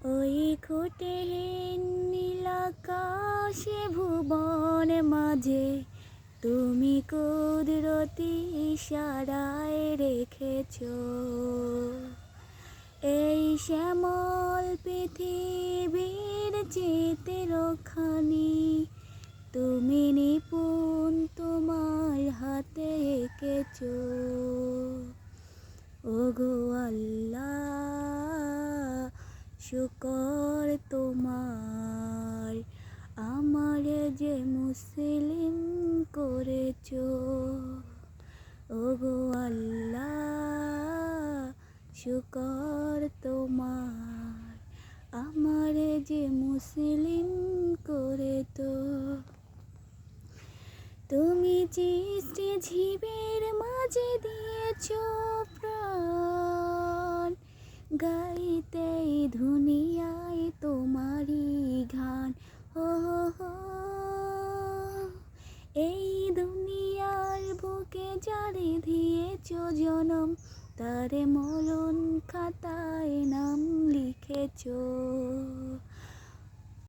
ওই খুঁটিহীন নীলাকাশে ভুবন মাঝে তুমি কুদরতি ইশারায় রেখেছো এই শ্যামল পৃথিবীর চিত্রখানি। তুমি নিপুণ তোমার হাতে এঁকেছো। ওগো আল্লাহ, শুকর তোমার, আমার যে মুসলিম করেছো। ওগো আল্লাহ, শুকর তোমার, আমার যে মুসলিম করেছো। তুমি সৃষ্টি জীবের মাঝে দিয়েছো প্রাণ, গাইতে দুনিয়ায় তোমারই গান। ও হো, এই দুনিয়ার বুকে যারে দিয়েছো জনম, তারে মরণ খাতায় নাম লিখেছো।